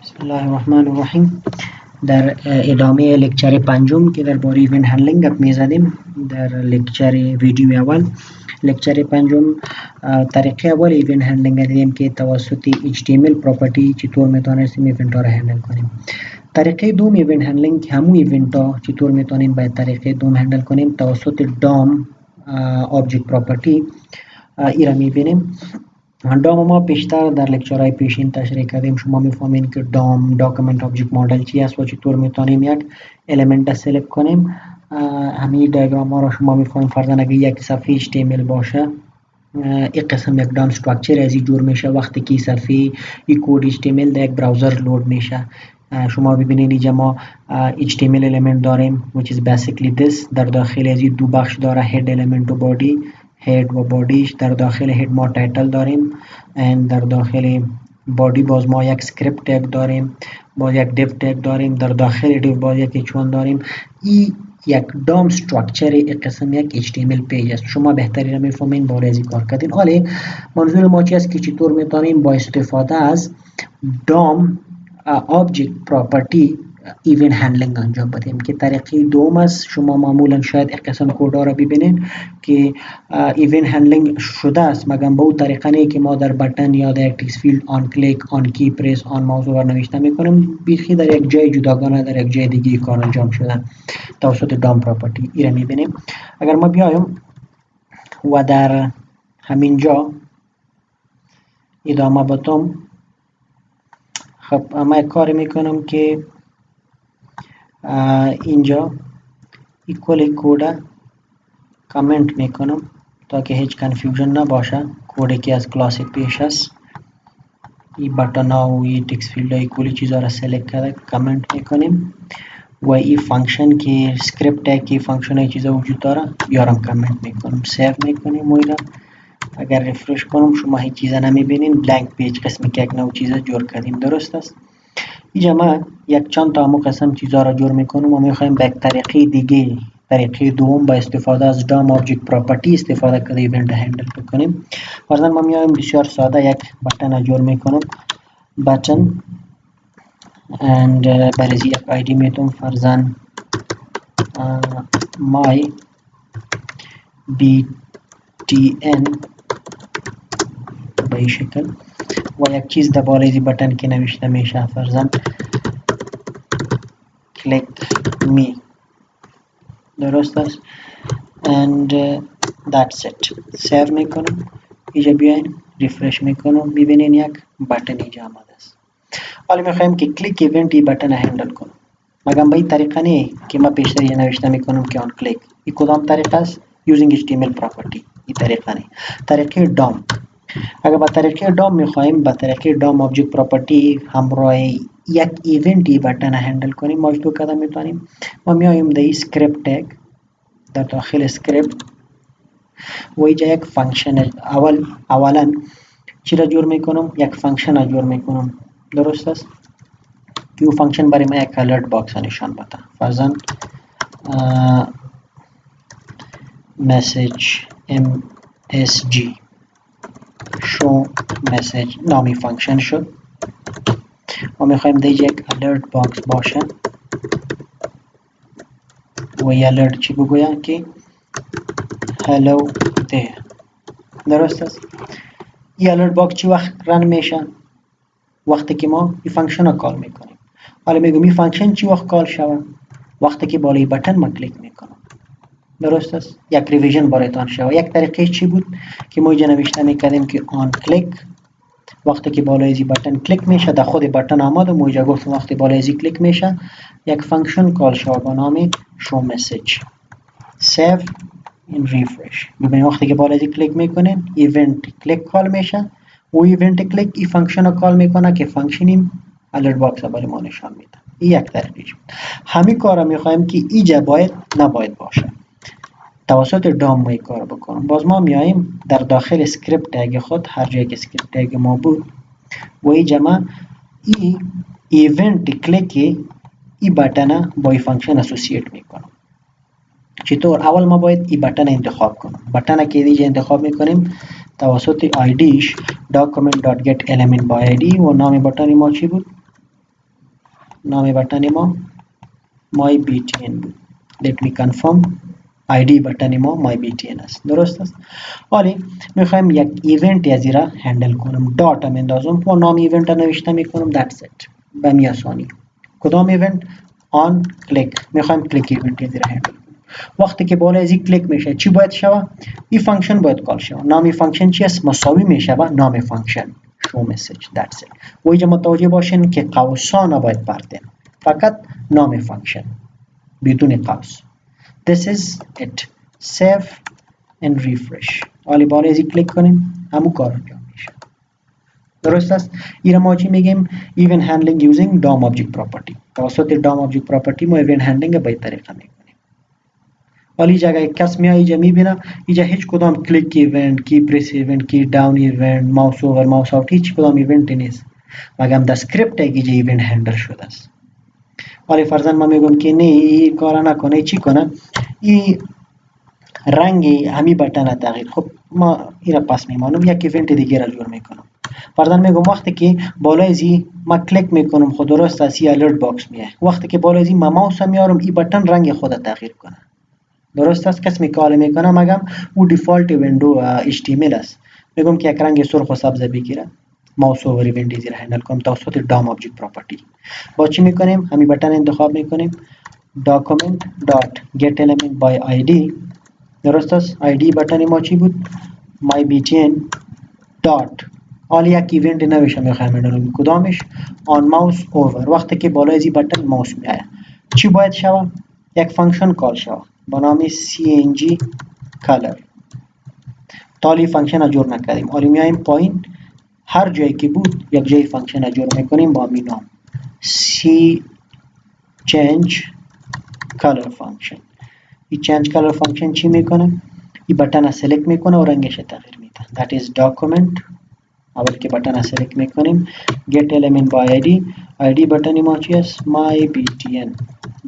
بسم الله الرحمن الرحیم. در ادامه لکچر پنجم که درباره ایونت هندلینگ گپ میزدیم، در لکچر ویدیو اول لکچر پنجم طریقه اول ایونت هندلینگ دیدیم که توسط HTML پراپرتی چطور میتونستیم ایونت ها را هندل کنیم. طریقه دوم ایونت هندلینگ، همون ایونت ها چطور میتونیم به طریقه دوم هندل کنیم توسط دام آبجکت پراپرتی ایرا میبینیم. دام ما بیشتر در لکچرهای پیشین تشریح کردیم. شما میفهمین که دام داکومنت آبجکت مدل چی است و چطور میتونیم یک الیمنت سلکت کنیم. همین دیاگرام ها را شما میفهمین. فرضاً اگه یک صفحه HTML باشه، یک قسم یک دام استراکچر از این جور میشه وقتی که صفحه یک کد HTML در یک براوزر لود میشه. شما ببینید اینجا ما HTML element داریم which is basically this. در داخل از این دو بخش داره head element و body. head و بادیش، در داخل head ما تایتل داریم and در داخل body باز ما یک script tag داریم، باز یک div tag داریم، در داخل div باز یک h1 داریم. این یک دام استراکچر یک قسم یک HTML پیج است. شما بهتری را میفهمین بالا از این کار کردین. حالا منظور ما چی است که چطور میتونیم با استفاده از دام آبجکت پراپرتی ایونت هندلینگ انجام بدیم که طریقه دوم است. شما معمولا شاید یک قسم کدها را ببینید که ایونت هندلینگ شده است، مگر به اون طریقه نه که ما در بٹن یا در تکست فیلد آن کلیک، آن کی پرس، آن ماوس رو نوشته میکنیم. بیخی در یک جای جداگانه در یک جای دیگه کار انجام شده توسط دام پراپرتی ایرا میبینیم. اگر ما بیایم و در همین جا ادامه بدم، خب ما یک کاری میکنم که اینجا کل کد کامنت میکنم تا که هیچ کنفیوژن نباشه. کدی که از کلاس پیش است، این بٹن ها و این تکست فیلد های کلی چیزا را سلکت کرده کامنت میکنیم و این فانکشن که اسکریپت ہے که فانکشن های چیزا وجود داره بیارم کامنت میکنم، سیو میکنیم و اگر ریفرش کنم شما هیچ چیزا نمیبینین، بلانک پیج قسمی که یک نوع چیزا جور کردیم. درست است. اینجا ما یک چند تا همون قسم چیزا را جور میکنم و میخوایم به یک طریقه دیگه، طریقه دوم با استفاده از دام آبجکت پراپرتی استفاده کرده ایونت هندل بکنیم. مثلا ما میایم بسیار ساده یک بٹن را جور میکنم، بٹن and برای یک آیدی میتونم فرضاً my btn به این شکل و یک چیز در بالای این بٹن که نوشته میشه فرضاً click me. درست است. and that's it. سیو میکنم. اینجا بیاین ریفرش میکنم، ببینین یک بٹن اینجا آمده است. حالا میخوایم که کلیک ایونت این بٹن هندل کنم، مگر به این طریقه نه که ما پیشتر یه نوشته میکنم که آن کلیک. این کدام طریقه است؟ using HTML property. این طریقه نه، طریقه دام. اگر با طریقه دام میخوایم با طریقه دام آبجکت پراپرتی همراه یک ایونتی بٹن هندل کنیم، ما چطور کردن میتونیم؟ ما میایم در این اسکریپت تگ، در داخل اسکریپت و اینجا یک فانکشن اولا چی را جور میکنم؟ یک فانکشن را جور میکنم. درست است. که فانکشن برای ما یک الرت باکس نشان بده. فرضاً message msg show message نامی فانکشن شد. ما میخوایم دیگه یک الرت باکس باشه و این الرت چی بگوید که hello there. درست است. این الرت باکس چی وقت رن میشه؟ وقتی که ما این فانکشن رو کال میکنیم. حالا میگم این فانکشن چی وقت کال شود؟ وقتی که بالای بٹن ما کلیک میکنم. درست است. یک ریویژن برایتان شود. یک طریقه چی بود که ما اینجا نوشته میکردیم که آن کلیک، وقتی که بالای این بٹن کلیک میشه در خود بٹن آمد و ما اینجا گفتم وقتی بالای این کلیک میشه یک فانکشن کال شود با نام show message. سیو این ریفرش. ببینید وقتی که بالای این کلیک میکنین ایونت کلیک کال میشه و ایونت کلیک این فانکشن رو کال میکنه که فانکشن این الرت باکس رو برای ما نشان میده. این یک طریقه. همین کار رو میخوایم که اینجا باید نباید باشه. توسط دام ما این کار بکنم. باز ما میاییم در داخل اسکریپت تگ خود، هر جایی که اسکریپت تگ ما بود و اینجا ما این ایونت کلیک این بٹن با این فانکشن اسوسییت میکنم. چطور؟ اول ما باید این بٹن انتخاب کنم. بٹن که اینجا انتخاب میکنیم توسط آیدیش document.getElementById و نام بٹن ما چی بود؟ نام بटन ما MyBTN بود. let me confirm ID بटن ما MyBTN است. درست است. حالی میخوایم یک ایونت از را هندل کنم. دات هم اندازم و نام ایونت نوشته میکنم. that's it. به می آسانی. کدام ایونت؟ آن کلیک. میخوایم کلیک ایونت از را هندل کنم. وقتی که بالا از این کلیک میشه چی باید شوه؟ این فانکشن باید کال شوه. نام این فانکشن چی است؟ مساوی میشه با نام فانکشن show message. that's it. و اینجا متوجه باشین که قوسا نباید پرتین. فقط نام فانکشن بدون قوس. this is it. save and refresh. حالی بالا از این کلیک کنیم همون کار انجام میشه. درست است. این ما چی میگیم؟ event handling using DOM object property. توسط DOM object property ما event handling به این طریقه میکنیم. حالی جگه کس میاد اینجا میبینه اینجا هیچ کدام کلیک ایونت، کی پرس ایونت، کی داون ایونت، ماوس اوور ماوس آوت هیچ کدام ایونت نیست. مگم در اسکریپت اینجا ایونت هندل شده است. حالی فرضاً ما میگم که نه این کارا نکنه، چی کنه؟ این رنگ همین بटन تغییر. خب ما این پس میمانم یک ایونت دیگه را جور میکنم. فرضاً میگم وقتی که بالای زی ما کلیک میکنم خود درست است این الرت باکس میاد. وقتی که بالای زی ما ماوس میارم این بटन رنگ خود تغییر کنه. درست است. کس میکال میکنه مگم او دیفالت ویندو HTML است. میگم که یک رنگ سرخ و سبز بگیره. ماوس اوور ایونت زیر هندل کنم توسط DOM object property. با چی میکنیم؟ همین بटन انتخاب میکنیم document dot get element by ID. درست است. ID بटन ما چی بود؟ MyBTN dot حالا یک ایونت نوشته میخوایم هندل کدامش؟ on mouse over. وقتی که بالای از این بटन ماوس میآید چی باید شوه؟ یک فانکشن کال شوه با نام CNG color. تالی فانکشن را جور نکردیم. حالا میایم پایین هر جایی که بود یک جای فانکشن را جور میکنیم با همین نام C change color function. این change color function چی میکنه؟ این بटन را سلکت میکنه و رنگش تغییر میده. that is document. اول که بटन را سلکت میکنیم get element by ID بटन ما چی است؟ MyBTN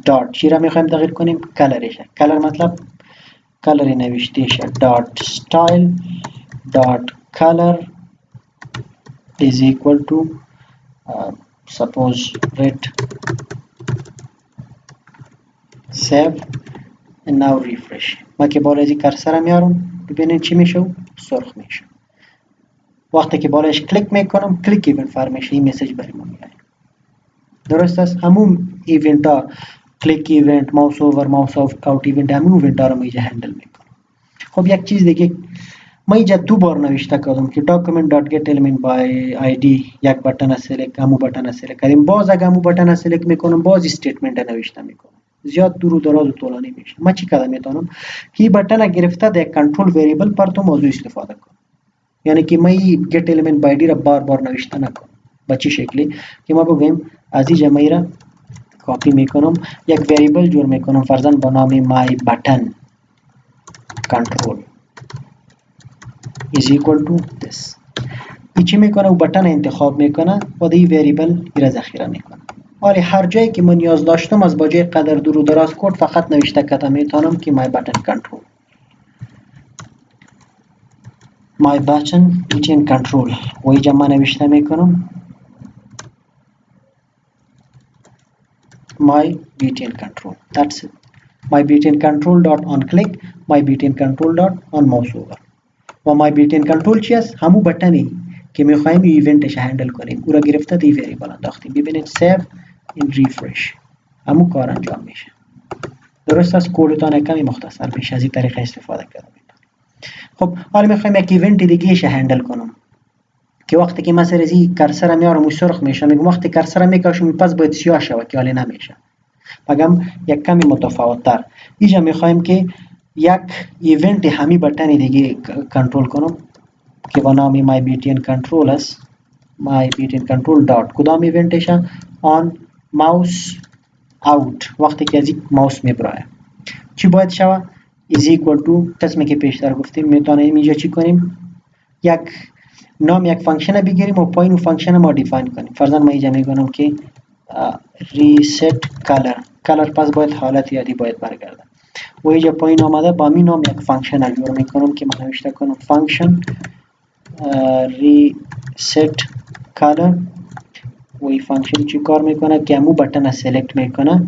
dot چی را میخوایم تغییر کنیم؟ کلرش. کلر مطلب کلر نوشته شه dot style dot color is equal to suppose red. save and now refresh. ما که بالا از کرسر میارم ببینید چی میشه؟ سرخ میشه. وقتی که بالایش کلیک میکنم کلیک ایونت فر میشه. این مسیج برای ما میاد. درست است. همون ایونت ها کلیک ایونت، ماوس اوور ماوس آوت ایونت همون ایونت ها رو اینجا هندل میکنم. خب یک چیز دیگه ما اینجا دو بار نوشته کردم که document.getElement by ID یک بटन سلکت همون بटन سلکت کردیم. باز اگه همون بटन سلکت میکنم باز استیتمنت نوشته میکنم. زیاد دور و دراز و طولانی میشه. ما چی کردم میتونم که این بटन گرفته در کنترل وریبل پر تو موضوع استفاده کنم. یعنی که ما get element by ID را بار بار نوشته نکنم. به چه شکلی که ما بگیم از این جمعی را کپی میکنم یک وریبل جور میکنم فرضاً با نام my button control is equal to this. این چی میکنه؟ او بटन انتخاب میکنه و دی وریبل را ذخیره میکنه. ولی هر جایی که من نیاز داشتم از باجه قدر دور و دراز کد فقط نوشته کردم میتونم که my button control BTN control و اینجا من نوشته میکنم my BTN control. that's it. my BTN control dot on click my BTN control dot on mouse over. و my BTN control چی است؟ همون بटنی که میخوایم ایونتش هندل کنیم او را گرفته دی وریبل انداختیم. ببینید save and refresh همون کار انجام میشه. درست است. کدتان کمی مختصر میشه. از این طریقه استفاده کردم. خب حالا میخوایم یک ایونت دیگه شه هندل کنم که وقتی که مثلا از این کرسر میارم و سرخ میشه میگم وقتی کرسر میکشم پس باید سیاه شود که حالا نمیشه. بگم یک کمی متفاوت تر اینجا میخوایم که یک ایونت همی بटन دیگه کنترل کنم که با نام my BTN control است. my BTN control dot کدام ایونتش on mouse out. وقتی که از این ماوس میبره چی باید شود؟ is equal to قسمی که پیشتر گفتیم میتونیم اینجا چی کنیم؟ یک نام یک فانکشن بگیریم و پایین فانکشن ما دیفاین کنیم. فرضاً ما اینجا میگم که reset color پس باید حالت یادی باید برگرده و اینجا پایین آمده با می نام یک فانکشن جور میکنم که من نوشته کنم فانکشن reset color و این فانکشن چی کار میکنه که همون بٹن را سلکت میکنه.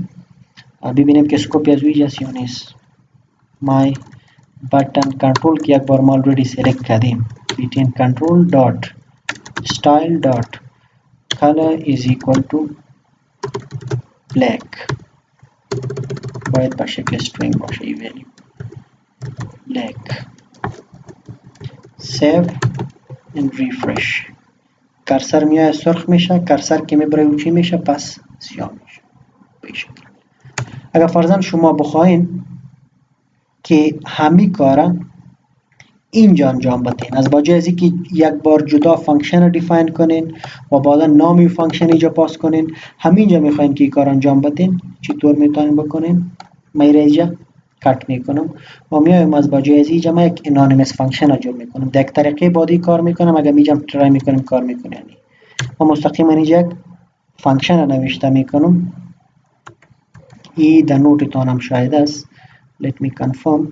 ببینیم که اسکوپ از ویج است یا نیست. my button control که یک بار ما already سلکت کردیم. btn control dot style dot color is equal to black. باید با شکل string باشه این value black. save and refresh. کرسر میاد سرخ میشه، کرسر که میبره چی میشه پس سیاه میشه. به شکل اگر فرضاً شما بخواین که همین کارا اینجا انجام بدین، از با جای از اینکه یک بار جدا فانکشن رو دیفاین کنین و بعدا نام فانکشن اینجا پاس کنین، همینجا میخواین که این کار انجام بدین، چطور میتونین بکنین؟ من اینجا کات میکنم و میایم از با جای از اینجا ما یک انانیمس فانکشن رو جور میکنم. در یک طریقه بعدی کار میکنم، اگر میجم ترای میکنم کار میکنه یعنی و مستقیما اینجا یک فانکشن رو نوشته میکنم. این در نوتتان هم شاید است. let me confirm.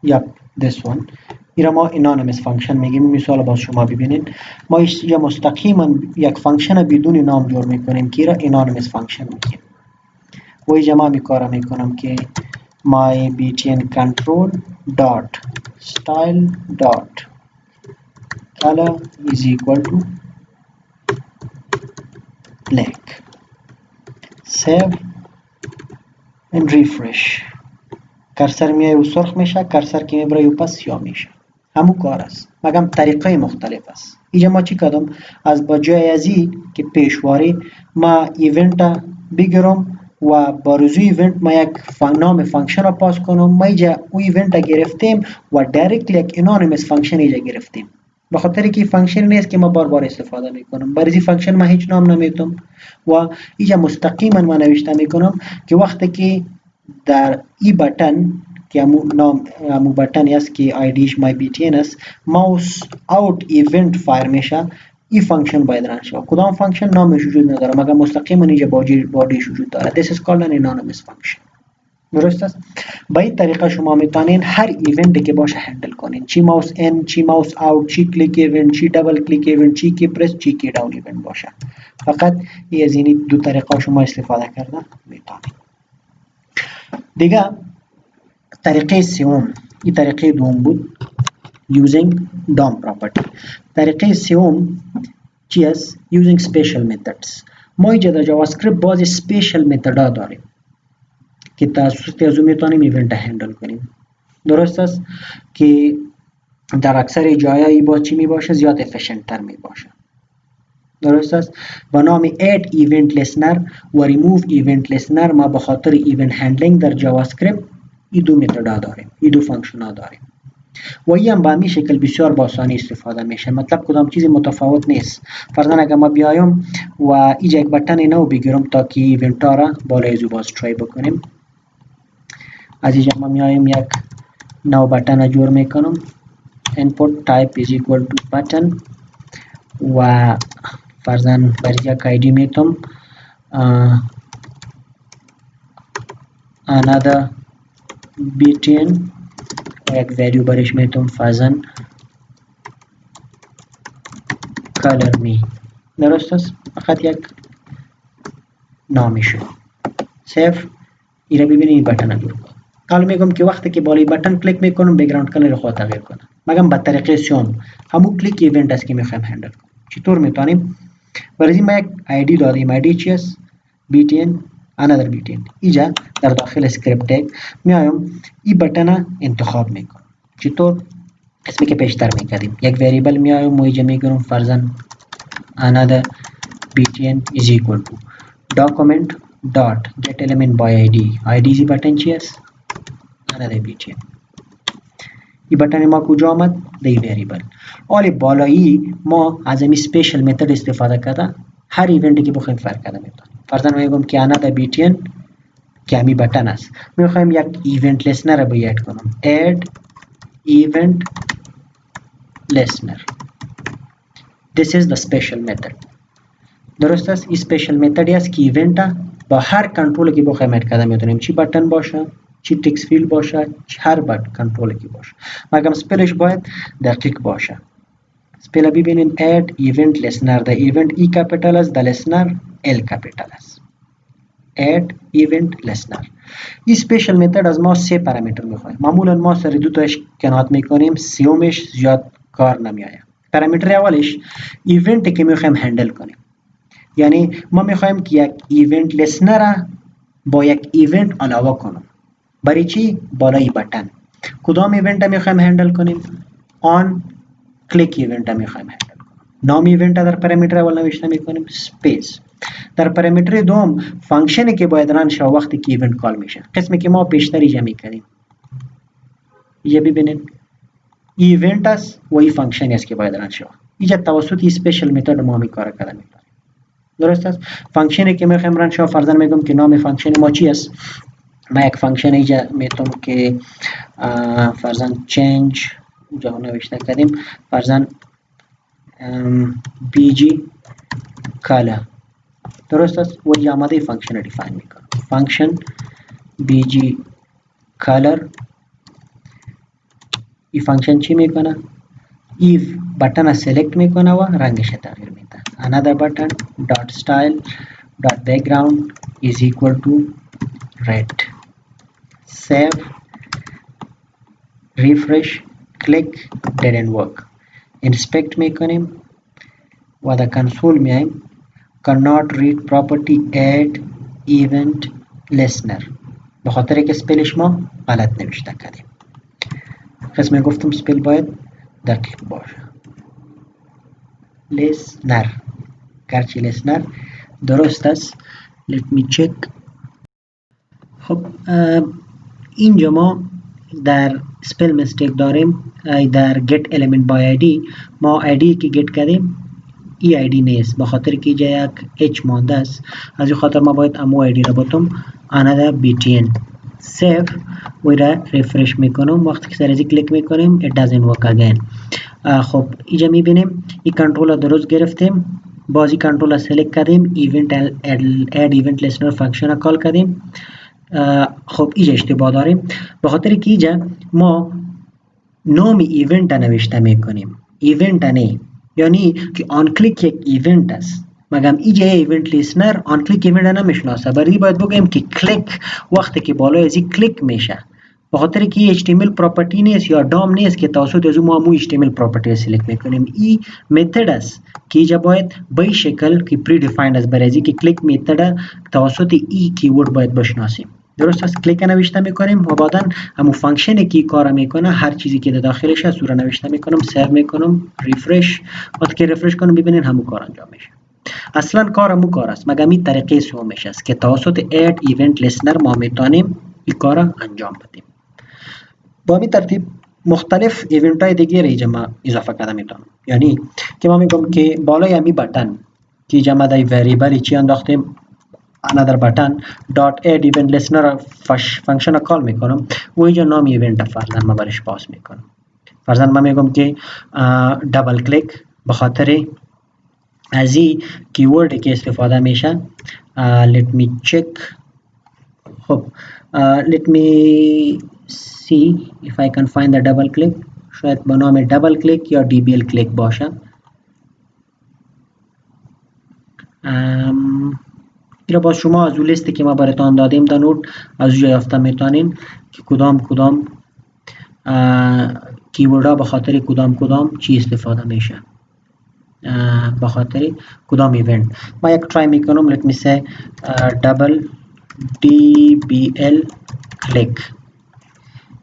yep this one. این را ما anonymous function میگیم. مثال باز شما ببینید ما اینجا مستقیما یک فانکشن بدون نام جور میکنیم که را anonymous function میگیم. و اینجا ما کار میکنم که my btn control dot style dot color is equal to black. save and refresh. کرسر میای و سرخ میشه، کرسر که میبره و پس سیاه میشه. همون کار است مگم طریقه مختلف است. اینجا ما چی کردم؟ از با جای ازی که پیشواری ما ایونت بگیرم و با رزوی ایونت ما یک نام فانکشن را پاس کنم. ما اینجا اون ایونت را گرفتیم و دایرکتلی یک انونیمس فانکشن اینجا گرفتیم. به خاطر که فانکشن نیست که ما بار بار استفاده میکنم. برای این فانکشن ما هیچ نام نمیتونم و اینجا مستقیما ما نوشته میکنم که وقتی که در ای بٹن که همون بٹن است که آیدیش my btn است، ماوس اوت ایونت فایر میشه، این فانکشن باید رن شه. کدام فانکشن نامش وجود نداره مگر مستقیما اینجا بادیش وجود داره. this is called an anonymous function. درست است؟ با این طریقه شما میتونین هر ایونتی که باشه هندل کنین. چی ماوس ان، چی ماوس اوت، چی کلیک ایونت، چی دبل کلیک ایونت، چی کی پرس، چی کی داون ایونت باشه. فقط از این دو طریقه شما استفاده کرده میتونین. دیگه طریقه سوم، این طریقه دوم بود using DOM property. طریقه سوم چی است؟ using special methods. ما اینجا در جاوا اسکریپت بعضی special method ها داریم که توسط از اون میتونیم ایونت هندل کنیم. درست است که در اکثر جاهای با چی می باشه؟ زیاد افیشنت تر می باشه. درست است؟ با نام add event listener و remove event listener ما به خاطر event handling در جاوا اسکریپت این دو متد ها داریم، این دو فانکشن ها داریم و این هم به همین شکل بسیار با آسانی استفاده میشه. مطلب کدام چیزی متفاوت نیست. فرضاً اگر ما بیایم و اینجا یک بٹن نو بگیرم تا که ایونت ها را بالای زو باز ترای بکنیم. از اینجا ما میایم یک نو بٹن جور میکنم. input type is equal to button و فرضاً برای یک آیدی میتونم another btn و یک ولیو برش میتونم فرضاً color me. درست است؟ فقط یک نامی شد. سیف. این را ببینید این بٹن جور کنم. حالا میگم که وقتی که بالای بٹن کلیک میکنم بک‌گراند کلر خود تغییر کنه. مگم به طریقه سوم همون کلیک ایونت است که میخوایم هندل کنیم. چطور میتونیم؟ برای ما یک آیدی دادیم. آیدی چی است؟ btn another btn. اینجا در داخل اسکریپت تگ میایم این بٹن انتخاب میکنم. چطور؟ اسمی که پیشتر میکردیم. یک وریبل میایم و اینجا میگم فرضاً another btn is equal to document dot get element by id. id زی بٹن چی است؟ another btn. این بٹن ما کجا آمد؟ در وریبل. حالا بالایی ما از این اسپیشل متد استفاده کرده هر ایونتی که بخوایم فر کرده میتونیم. فرضاً میگم که another btn که همین بٹن است. میخوایم یک ایونت listener را باید کنم. add event listener. this is the special method. درست است؟ این special method است که ایونت با هر کنترل که بخوایم اد کرده میتونیم. چی بٹن باشه، چی تکست فیلد باشه، هر کنترل که باشه. مگم سپلش باید دقیق باشه. سپیل ببینیم add event listener the event E capital است the listener L capital است add event listener. این سپیشل متد از ما 3 پارامتر میخواد. معمولا ما سر دو تاش کنات میکنیم، سیومش زیاد کار نمیآید. پارامتر اولش ایونتی که میخوایم هندل کنیم، یعنی ما میخوایم که یک ایونت لسنر با یک ایونت علاوه کنم. برای چی؟ بالای بटन. کدام ایونت میخوایم هندل کنیم؟ آن کلیک ایونت میخوایم هندل کنیم. نام ایونت در پارامتر اول نوشته میکنیم اسپیس. در پارامتر دوم فانکشنی که باید ران شه وقتی که ایونت کال میشه. قسمی که ما پیشتر اینجا میکنیم. اینجا ببینید ایونت است و این فانکشنی است که باید ران شه. اینجا توسط اسپیشل متد ما می کار کردن میکنیم. درست است؟ فانکشنی که میخوایم ران شه فرضاً میگم که نام فانکشن ما چی است؟ ما یک فانکشن اینجا میتونم که فرضاً change اینجا نوشته کردیم فرضاً bg color. درست است؟ و یا آماده فانکشن رو دیفاین میکنم. فانکشن bg color. این فانکشن چی میکنه؟ if بटन رو سلکت میکنه و رنگش تغییر میده. another button dot style dot background is equal to red. save, refresh, click, didn't work. inspect میکنیم و در کنسول میایم cannot read property add event listener به خاطر که سپیلش ما غلط نوشته کردیم. قسم گفتم سپیل باید دقیق باشه. listener گرچه listener درست است. let me check. خب اینجا ما در سپل مستیک داریم. در get element by id ما id که get کردیم ای آیدی نیست به خاطر که اینجا یک اچ مانده است. از این خاطر ما باید امو آیدی را باتم another btn save و را ریفرش میکنم. وقتی که سر ازی کلیک میکنیم it doesn't work again. خب اینجا میبینیم این کنترل درست گرفتیم. بازی کنترل سلکت کردیم event add event listener فانکشن کال کردیم. خب اینجا اشتباه داریم به خاطر که اینجا ما نام ایونت نوشته میکنیم. ایونت نه، یعنی که آن کلیک یک ایونت است مگم اینجا ایونت لیسنر آن کلیک ایونت نمیشناسه. برای باید بگیم که کلیک وقتی که بالای ازی کلیک میشه به خاطر که HTML پراپرتی نیست یا دام نیست که توسط از ما HTML پراپرتی سلکت میکنیم. این متد است که اینجا باید به شکل که پری دیفایند است برای ازی که کلیک متد توسط ای کیورد باید بشناسیم. درست است؟ کلیک نوشته میکنیم و بعدا همون فانکشنی که کار میکنه هر چیزی که در داخلش هست رو نوشته میکنم. سیو میکنم، ریفرش. وقتی که ریفرش کنم ببینید همون کار انجام میشه. اصلا کار همون کار است مگر این طریقه سومش است که توسط add event listener ما میتونیم این کار انجام بدیم. با همین ترتیب مختلف ایونت های دیگه اینجا ما اضافه کرده میتونم. یعنی که ما میگم که بالای همین بटन که اینجا ما در وریبل چی انداختیم another button dot add event listener فانکشن کال میکنم و اینجا نام ایونت فرضاً ما برش پاس میکنم. فرضاً ما میگم که دبل کلیک به خاطر از این کیورد که استفاده میشه. let me check. خب let me see if I can find the double click. شاید با نام دبل کلیک یا DBL کلیک باشه. این با شما از اون لیستی که ما براتون دادیم دانلود از اونجا یافته میتونین که کدام کیورد به خاطر کدام چی استفاده میشه به خاطر کدام ایونت. ما یک ترای میکنم. let me say double DBL کلیک.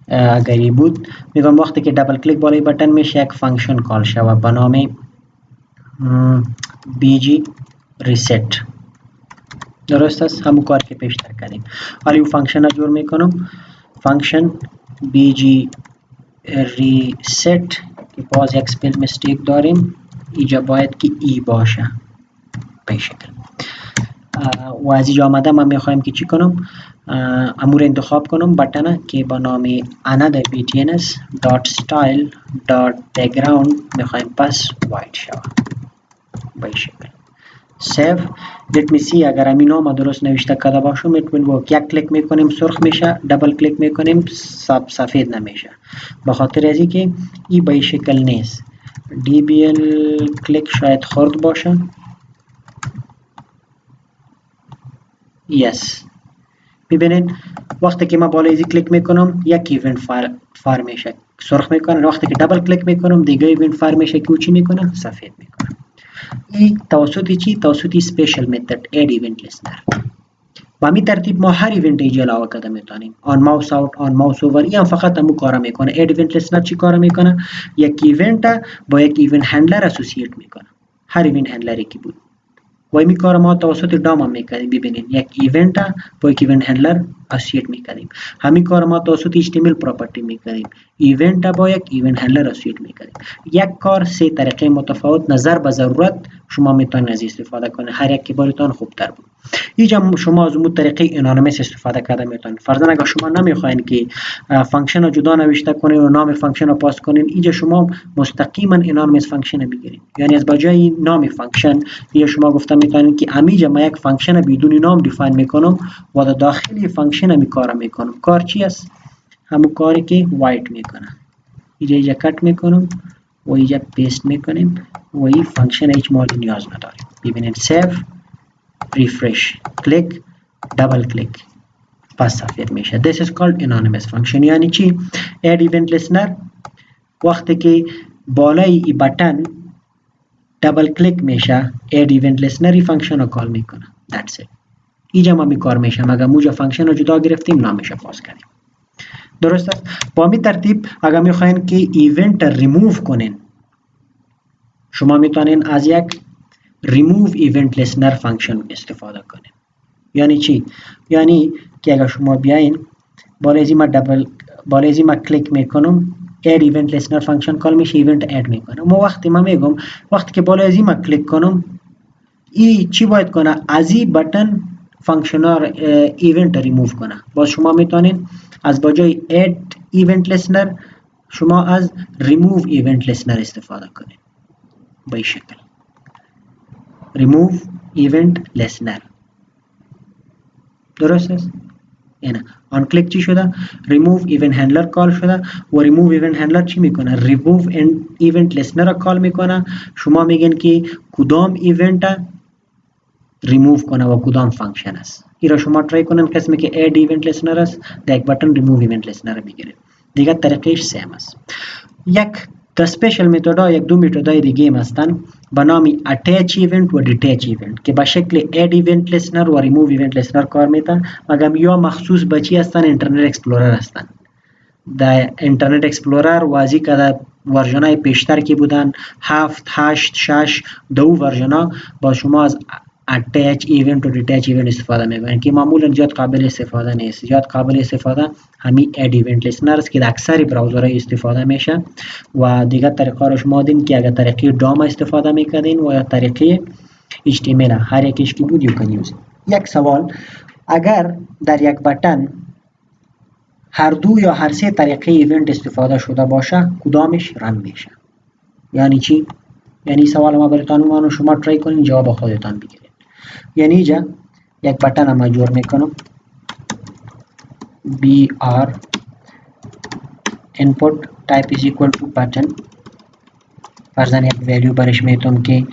اگر بود میگم وقتی که دبل کلیک بالای بटन میشه یک فانکشن کال شوه به نام bg reset. درست است؟ همون کار که پیشتر کردیم. حالا اون فانکشن رو جور میکنم. فانکشن bg reset که باز یک سپل مستیک داریم اینجا باید که ای باشه به شکل. و از اینجا آمده ما میخوایم که چی کنم امور انتخاب کنم بटन که با نام another btns dot style dot background میخوایم پس white شود به شکل. save. let me see اگر همین نام درست نوشته کرده باشم میتونیم یک کلیک میکنیم سرخ میشه، دبل کلیک میکنیم سفید نمیشه به خاطر از اینکه این به شکل نیست. DBL کلیک شاید خورد باشه. یس میبینید وقتی که ما بالای کلیک میکنم یک ایونت فار میشه سرخ میکنه، وقتی که دبل کلیک میکنم دیگه ایونت فار میشه که چی میکنه سفید میکنه. این توسط چی؟ توسط اسپیشل متد اد ایونت لیسنر. با می ترتیب ما هر ایونت ایجا علاوه کرده میتونیم. آن ماوس اوت، آن ماوس اوور، این هم فقط همون کارا میکنه. اد ایونت لیسنر چی کارا میکنه؟ یک ایونت با یک ایونت هندلر اسوسییت میکنه. هر ایونت هندلری که بود و این کار ما توسط دام هم میکنیم. ببینید یک ایونت با یک ایونت هندلر اسوسییت میکنیم. همین کار ما توسط HTML پراپرتی میکنیم. ایونت با یک ایونت هندلر اسوسییت میکنیم. یک کار سه طریقه متفاوت نظر به ضرورت شما میتونید از استفاده کنید. هر یک که براتون خوبتر بود. اینجا شما از اون طریقه انانیمس استفاده کرده میتونید. فرضاً اگر شما نمیخواین که فانکشن رو جدا نوشته کنین و نام فانکشن رو پاس کنین، اینجا شما مستقیما انانیمس فانکشن بگیرید. یعنی از بجای نام فانکشن یا شما گفته میتونید که امیجا ما یک فانکشن بدون نام دیفاین میکنم و در داخل فانکشن می کار میکنم. کار چی است؟ همون کاری که وایت میکنه. اینجا کات میکنم و اینجا پیست میکنیم و این فانکشن هیچ مالی نیاز نداریم. ببینید سیو، ریفرش، کلیک، دبل کلیک، پس سفید میشه. This is called anonymous function. یعنی چی؟ add event listener وقتی که بالای ای بटन دبل کلیک میشه add event listener ای فانکشن رو کال میکنه. That's it. اینجا ما می کار میشه مگر موجا فانکشن رو جدا گرفتیم نامش پاس کردیم. درست است؟ با همین ترتیب اگر میخواین که ایونت ریموو کنین شما میتونین از یک remove event listener فانکشن استفاده کنین. یعنی چی؟ یعنی که اگر شما بیاین بالای ما کلیک میکنم add event listener فانکشن کال میشه ایونت اد میکنه. وقتی ما میگم وقتی که بالای ما کلیک کنم این چی باید کنه؟ از این بटन فانکشن ایونت ریموو کنه. باز شما میتونین از بجای add event listener شما از remove event listener استفاده کنین. به این شکل remove event listener. درست است؟ اینه آن کلیک چی شده؟ remove event handler کال شده و remove event handler چی میکنه؟ remove event listener را کال میکنه. شما میگین که کدام ایونت ریموو کنه و کدام فانکشن است. این را شما ترای کنین قسمی که add event listener است در یک بटन remove event listener را بگیرید. دیگه طریقش سیم است. یک اسپیشل متد یک دو متدای دیگه هم هستن به نام attach event و detach event که به شکل add event listener و remove event listener کار میتن مگر یا مخصوص به چی هستن؟ اینترنت اکسپلورر هستن. در اینترنت اکسپلورر واضحی که در ورژن‌های پیشتر که بودن 7 8 6 دو ورژن‌ها با شما از attach event و detach event استفاده میکنن که معمولا زیاد قابل استفاده نیست. زیاد قابل استفاده همین add event listener است که در اکثر براوزرها استفاده میشه و دیگه طریقه رو شما دین که اگر طریقه دام استفاده میکردین و یا طریقه HTML هر یکیش که بود you can use. یک سوال اگر در یک بटन هر دو یا هر سه طریقه ایونت استفاده شده باشه کدامش رن میشه؟ یعنی چی؟ یعنی سوال ما براتون اومدم شما ترای کنین جواب خودتان بگیرید. یعنی اینجا یک بटन ما جور میکنم br input type is equal to button. فرضاً یک ویلیو برش میتونم که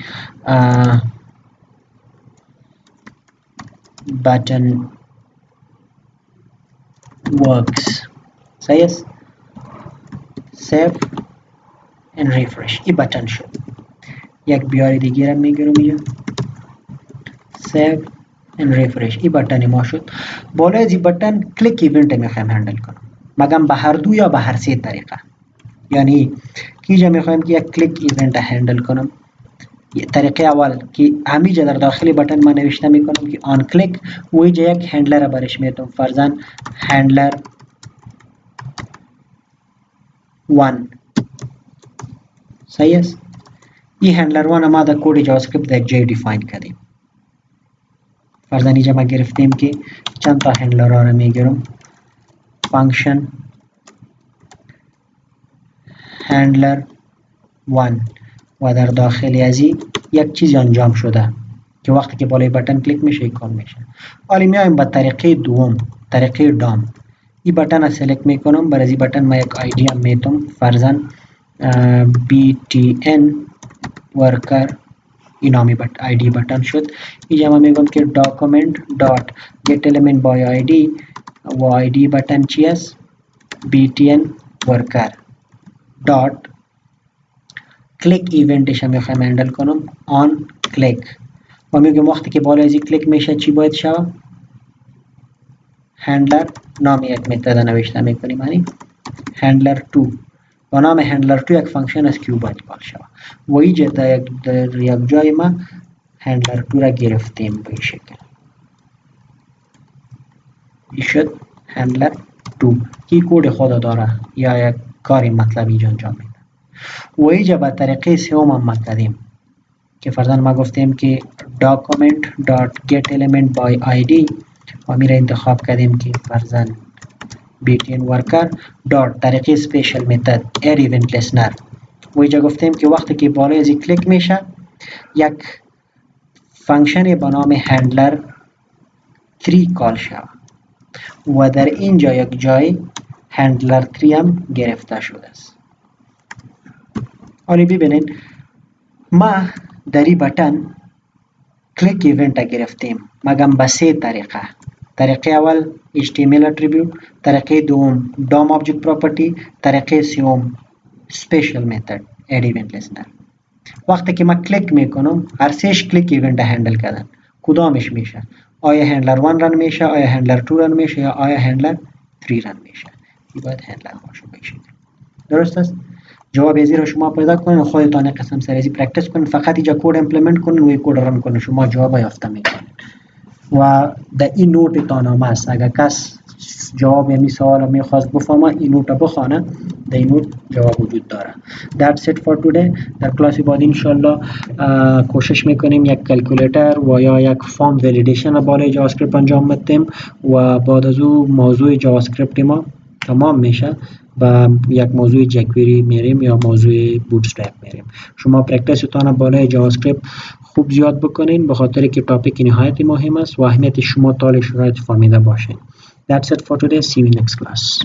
button works. صحیح است؟ save and refresh. این بटन شد. یک بیاری دیگه را میگیرم اینجا save and refresh. این بटन ما شد. بالای از این بटन کلیک ایونت میخوایم هندل کنم مگم به هر دو یا به هر سه طریقه. یعنی که اینجا میخوایم که یک کلیک ایونت هندل کنم. طریقه اول که همینجا در داخل بटन ما نوشته میکنم که آن کلیک و اینجا یک هندلر را برش میتونم فرضاً هندلر 1. صحیح است؟ این هندلر 1 ما در کد جاوا اسکریپت در یک جای دیفاین کردیم. فرضاً اینجا ما گرفتیم که چند تا هندلر را میگیرم فانکشن هندلر 1 و در داخل از این یک چیز انجام شده که وقتی که بالای بटन کلیک میشه کال میشه. حالا میایم به طریقه دوم طریقه دام. این بटन را سلکت میکنم. برای این بटन ما یک آیدی هم میتونم فرضاً btn worker اینامی ID بटن شد. اینجا من میگم که document dot get element by ID و ID بटن چی است؟ btn worker dot click eventش هم میخوایم هندل کنم on click و میگم وقتی که بالا ازی کلیک میشه چی باید شود؟ هندلر نام یک متد نوشته میکنیم یعنی هندلر 2 و نام هندلر 2 یک فانکشن است که باید کال شود و اینجا در یک جای ما هندلر 2 را گرفتیم به این شکل. این شد هندلر 2 که کد خود داره یا یک کاری مطلبی اینجا انجام میده و اینجا به طریقه سوم هم ما کردیم که فرضاً ما گفتیم که document.getElementById و میره انتخاب کردیم که فرضاً btn worker dot طریقه special method add event listener و اینجا گفتیم که وقتی که بالای ازی کلیک میشه یک فانکشن به نام handler 3 کال شود و در اینجا یک جای handler 3 هم گرفته شده است. حالا ببینید ما در این بटन کلیک ایونت گرفتیم مگم به 3 طریقه. طریقه اول HTML attribute، طریقه دوم DOM object property، طریقه سوم special method add event listener. وقتی که من کلیک میکنم هر سهش کلیک ایونت هندل کردن کدامش میشه؟ آیا هندلر 1 رن میشه، آیا هندلر 2 رن میشه یا آیا هندلر 3 رن میشه؟ این باید هندلر باشه بشه. درست است؟ جواب ازی رو شما پیدا کنین و خودتان قسم سریزی پرکتیس کنین، فقط اینجا کد امپلیمنت کنین و این کد رن کنین شما جواب یافته میکنین و در این نوت تان هم است. اگر کس جواب یمی سوال میخواست بفهمه این نوت بخوانه، در این نوت جواب وجود داره. That's it for today. در کلاس بعد انشالله کوشش میکنیم یک کلکولیتر و یا یک فارم ولیدیشن بالای جاوا اسکریپت انجام بدیم و بعد از او موضوع جاوا اسکریپت ما تمام میشه و یک موضوع جکوئری میریم یا موضوع بوتسترپ میریم. شما پرکتیستان بالای جاوا اسکریپت خوب زیاد بکنین به خاطر که تاپیک نهایت مهم است و اهمیت شما طال شرایط فهمیده باشین. That's it for today. See you in next class.